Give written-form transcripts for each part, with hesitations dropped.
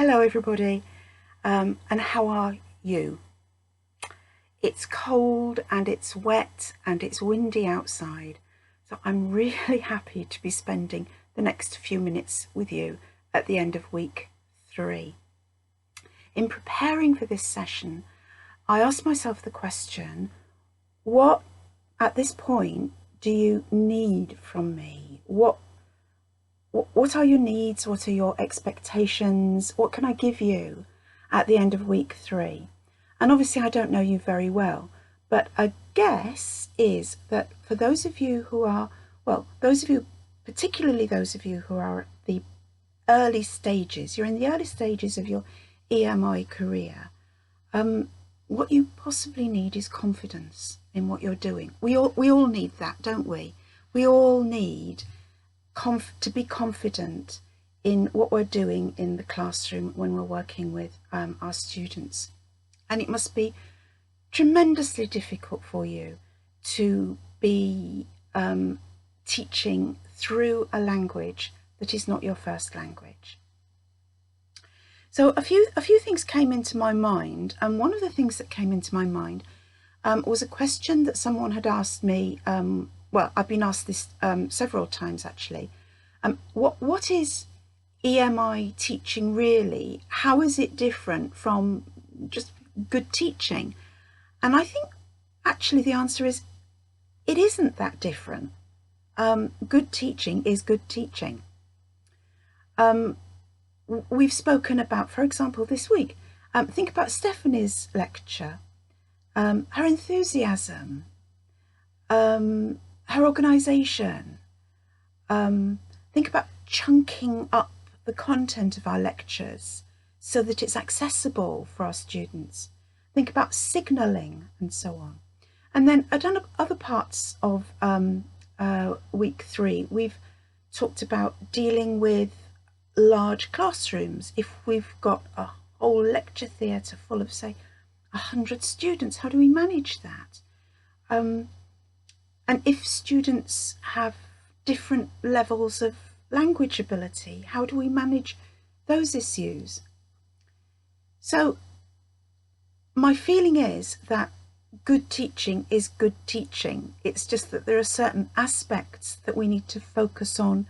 Hello everybody, and how are you? It's cold and it's wet and it's windy outside, so I'm really happy to be spending the next few minutes with you at the end of week 3. In preparing for this session, I asked myself the question, what at this point do you need from me? What are your needs? What are your expectations? What can I give you at the end of week 3? And obviously I don't know you very well, but a guess is that for those of you who are, particularly those of you who are at the early stages, you're in the early stages of your EMI career, what you possibly need is confidence in what you're doing. We all need that, don't we? We all need to be confident in what we're doing in the classroom when we're working with our students. And it must be tremendously difficult for you to be teaching through a language that is not your first language. So a few things came into my mind, and one of the things that came into my mind was a question that someone had asked me. Well, I've been asked this several times actually. What is EMI teaching really? How is it different from just good teaching? And I think actually the answer is it isn't that different. Good teaching is good teaching. We've spoken about, for example, this week, think about Stephanie's lecture, her enthusiasm, her organisation. Think about chunking up the content of our lectures so that it's accessible for our students. Think about signalling and so on. And then at other parts of week 3, we've talked about dealing with large classrooms. If we've got a whole lecture theatre full of, say, 100 students, how do we manage that? And if students have different levels of language ability, how do we manage those issues? So my feeling is that good teaching is good teaching. It's just that there are certain aspects that we need to focus on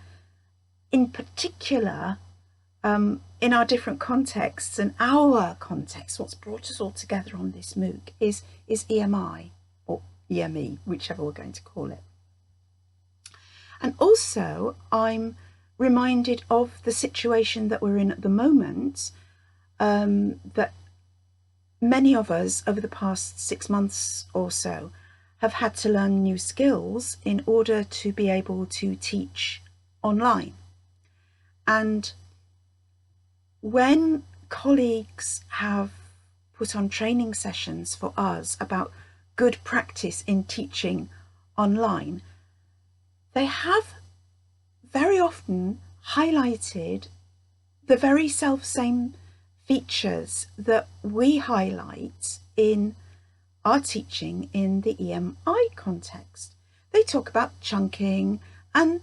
in particular in our different contexts. And our context, what's brought us all together on this MOOC is EMI or EME, whichever we're going to call it. And also I'm reminded of the situation that we're in at the moment, that many of us over the past 6 months or so have had to learn new skills in order to be able to teach online. And when colleagues have put on training sessions for us about good practice in teaching online, they have very often highlighted the very self-same features that we highlight in our teaching in the EMI context. They talk about chunking and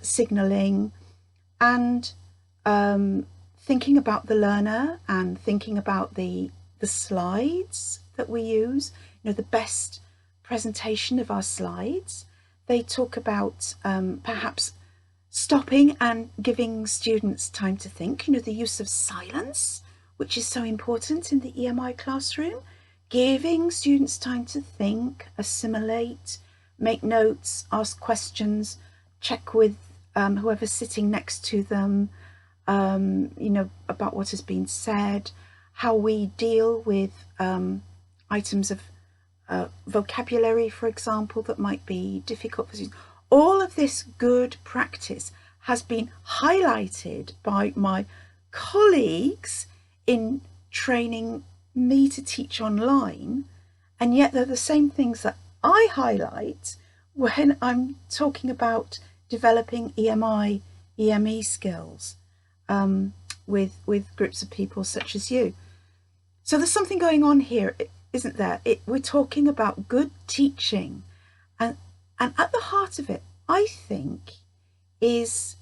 signalling and thinking about the learner and thinking about the slides that we use, the best presentation of our slides. They talk about perhaps stopping and giving students time to think, the use of silence, which is so important in the EMI classroom, giving students time to think, assimilate, make notes, ask questions, check with whoever's sitting next to them, about what has been said, how we deal with items of vocabulary, for example, that might be difficult for students. All of this good practice has been highlighted by my colleagues in training me to teach online, and yet they're the same things that I highlight when I'm talking about developing EMI, EME skills with groups of people such as you. So there's something going on here, isn't there? We're talking about good teaching, and at the heart of it, I think, is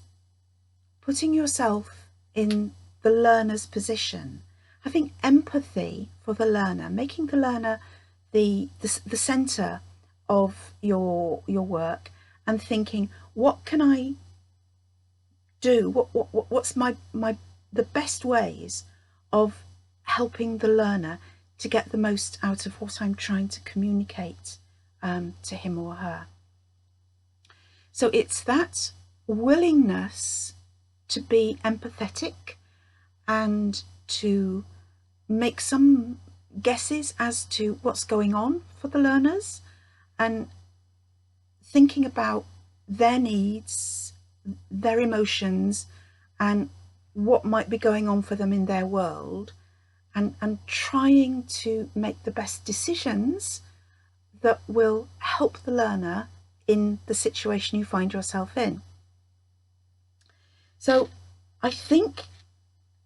putting yourself in the learner's position, having empathy for the learner, making the learner the center of your work, and thinking, what can I do? What's the best ways of helping the learner to get the most out of what I'm trying to communicate to him or her. So it's that willingness to be empathetic and to make some guesses as to what's going on for the learners, and thinking about their needs, their emotions, and what might be going on for them in their world, and trying to make the best decisions that will help the learner in the situation you find yourself in. So I think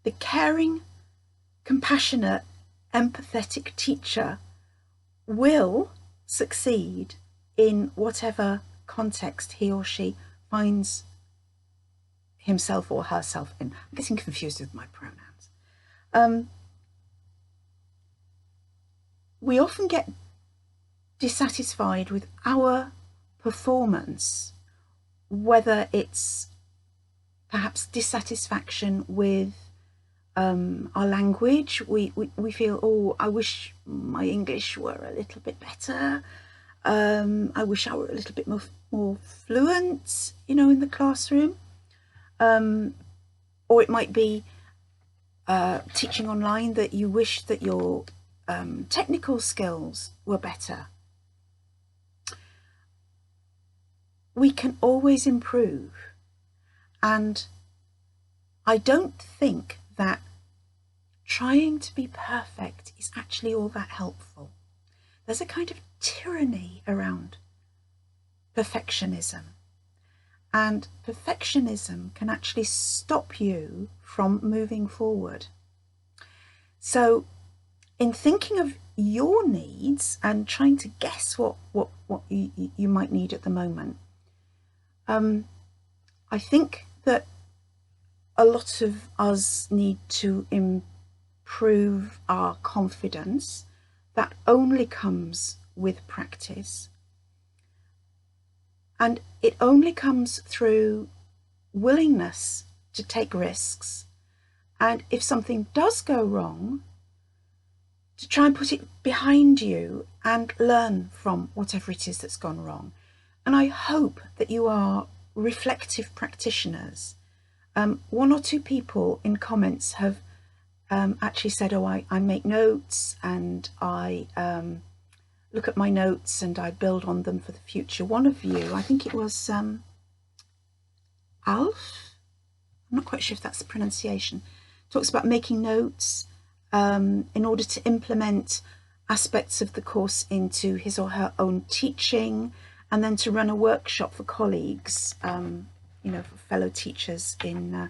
the caring, compassionate, empathetic teacher will succeed in whatever context he or she finds himself or herself in. I'm getting confused with my pronouns. We often get dissatisfied with our performance, whether it's perhaps dissatisfaction with our language. We feel, oh, I wish my English were a little bit better. I wish I were a little bit more fluent, in the classroom. Or it might be teaching online, that you wish that your technical skills were better. We can always improve, and I don't think that trying to be perfect is actually all that helpful. There's a kind of tyranny around perfectionism, and perfectionism can actually stop you from moving forward. So in thinking of your needs and trying to guess what you might need at the moment, I think that a lot of us need to improve our confidence. That only comes with practice, and it only comes through willingness to take risks, and if something does go wrong, to try and put it behind you and learn from whatever it is that's gone wrong. And I hope that you are reflective practitioners. One or two people in comments have actually said, oh, I make notes, and I look at my notes and I build on them for the future. One of you, I think it was Alf, I'm not quite sure if that's the pronunciation, talks about making notes in order to implement aspects of the course into his or her own teaching, and then to run a workshop for colleagues, for fellow teachers in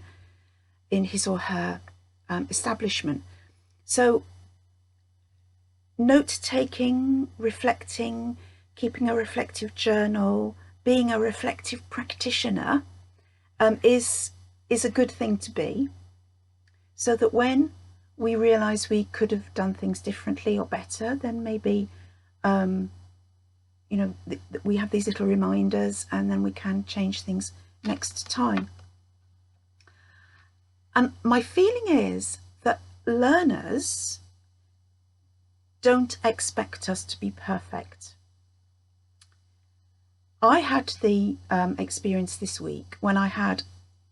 his or her establishment. So note-taking, reflecting, keeping a reflective journal, being a reflective practitioner is a good thing to be, so that when we realise we could have done things differently or better, then maybe we have these little reminders, and then we can change things next time. And my feeling is that learners don't expect us to be perfect. I had the experience this week when I had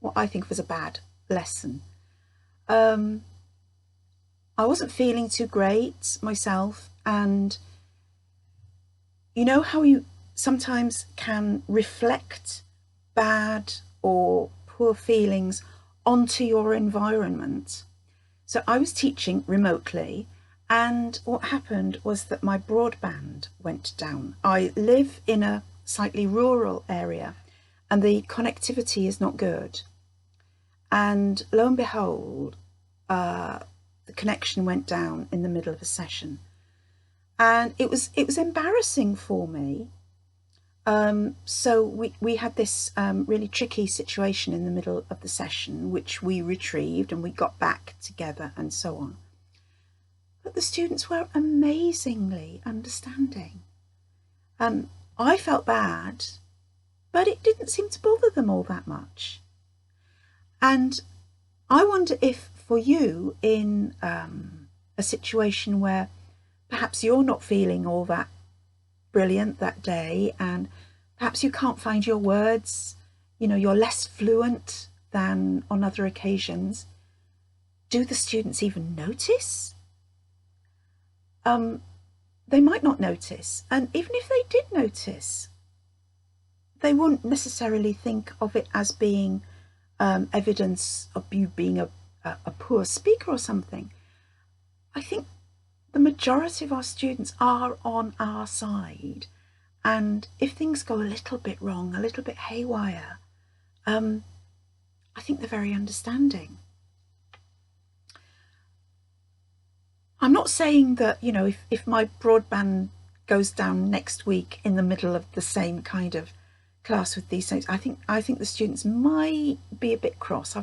what I think was a bad lesson. I wasn't feeling too great myself, and you know how you sometimes can reflect bad or poor feelings onto your environment. So I was teaching remotely, and what happened was that my broadband went down. I live in a slightly rural area, and the connectivity is not good. And lo and behold, the connection went down in the middle of a session. And it was embarrassing for me, So we had this really tricky situation in the middle of the session, which we retrieved and we got back together and so on. But the students were amazingly understanding. I felt bad, but it didn't seem to bother them all that much. And I wonder if for you, in a situation where perhaps you're not feeling all that brilliant that day, and perhaps you can't find your words, you're less fluent than on other occasions, do the students even notice? They might not notice, and even if they did notice, they wouldn't necessarily think of it as being evidence of you being a poor speaker or something. I think the majority of our students are on our side, and if things go a little bit wrong, a little bit haywire, I think they're very understanding. I'm not saying that, if my broadband goes down next week in the middle of the same kind of class with these things, I think the students might be a bit cross,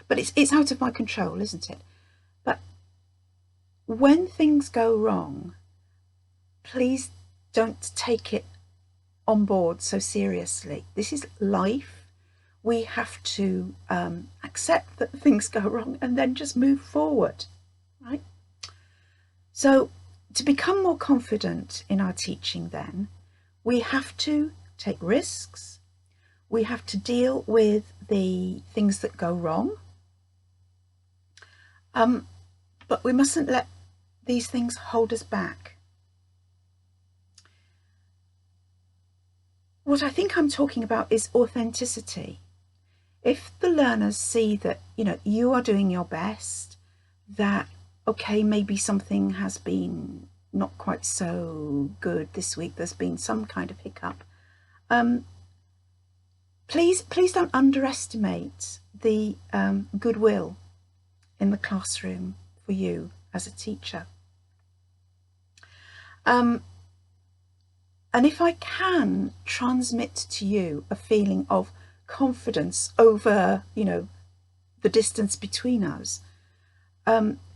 but it's out of my control, isn't it? But when things go wrong, please don't take it on board so seriously. This is life. We have to accept that things go wrong and then just move forward, right? So to become more confident in our teaching, then, we have to take risks. We have to deal with the things that go wrong. But we mustn't let these things hold us back. What I think I'm talking about is authenticity. If the learners see that, you are doing your best, that, okay, maybe something has been not quite so good this week, there's been some kind of hiccup, please don't underestimate the goodwill in the classroom for you as a teacher. And if I can transmit to you a feeling of confidence over, the distance between us,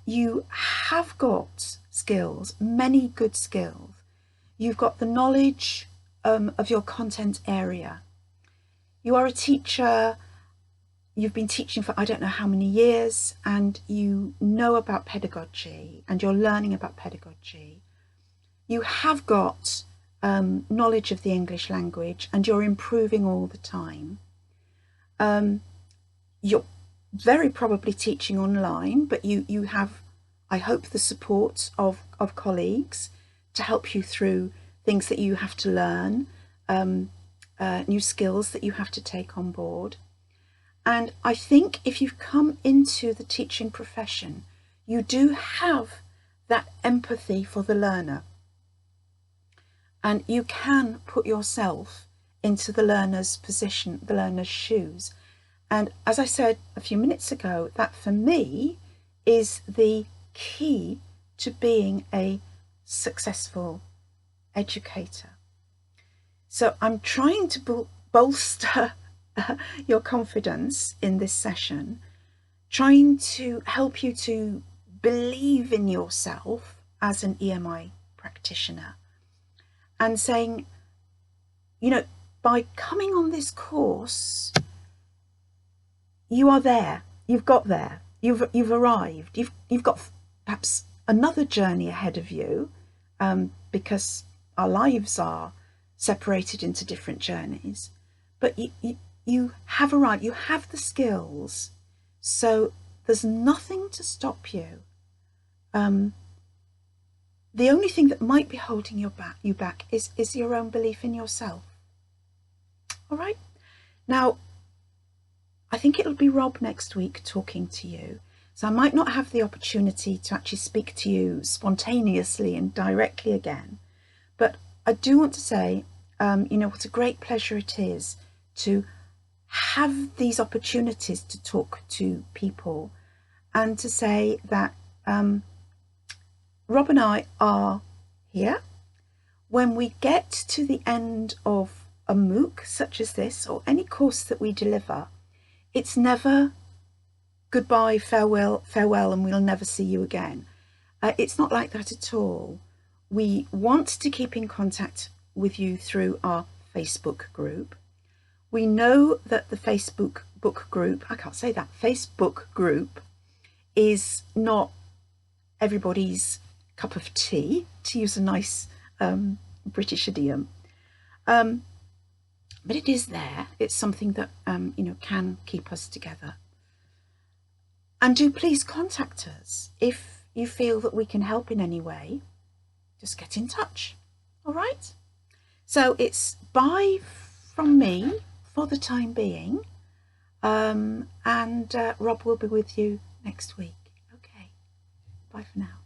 you have got skills, many good skills. You've got the knowledge of your content area. You are a teacher, you've been teaching for I don't know how many years, and you know about pedagogy and you're learning about pedagogy. You have got knowledge of the English language and you're improving all the time. You're very probably teaching online, but you have, I hope, the support of colleagues to help you through things that you have to learn, new skills that you have to take on board. And I think if you've come into the teaching profession, you do have that empathy for the learner. And you can put yourself into the learner's position, the learner's shoes. And as I said a few minutes ago, that for me is the key to being a successful educator. So I'm trying to bolster your confidence in this session, trying to help you to believe in yourself as an EMI practitioner, and saying, by coming on this course, you are there, you've got there, you've arrived, you've got perhaps another journey ahead of you, because our lives are separated into different journeys, but you have arrived, you have the skills, so there's nothing to stop you. The only thing that might be holding you back is your own belief in yourself. All right, now I think it'll be Rob next week talking to you, so I might not have the opportunity to actually speak to you spontaneously and directly again, but I do want to say, what a great pleasure it is to have these opportunities to talk to people, and to say that Rob and I are here. When we get to the end of a MOOC such as this, or any course that we deliver, it's never goodbye, farewell, and we'll never see you again. It's not like that at all. We want to keep in contact with you through our Facebook group. We know that the Facebook group is not everybody's cup of tea, to use a nice British idiom. But it is there. It's something that can keep us together. And do please contact us if you feel that we can help in any way. Just get in touch. All right? So it's bye from me for the time being. And Rob will be with you next week. Okay. Bye for now.